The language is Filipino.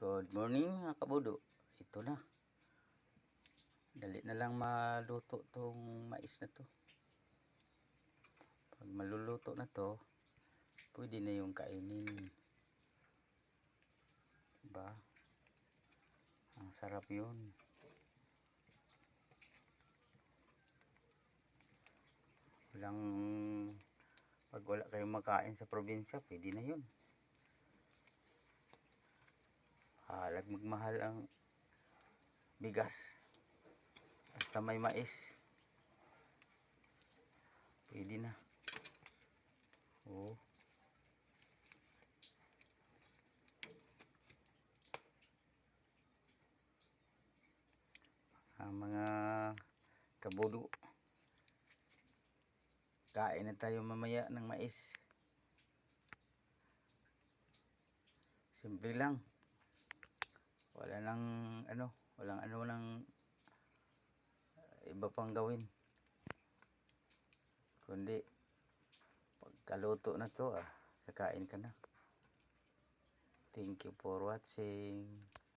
Good morning mga kabudo. Ito na. Dali na lang maluto tong mais na to. Pag maluluto na to, pwede na yung kainin. Diba? Ang sarap yun. Pag wala kayong makain sa probinsya, pwede na yun. Halag magmahal ang bigas. Basta may mais. Pwede na. Oo. Ang mga kabudo, kain na tayo mamaya ng mais. Simple lang. Walang ano nang iba pang gawin. Kundi pagkaluto na to, kakain ka na. Thank you for watching.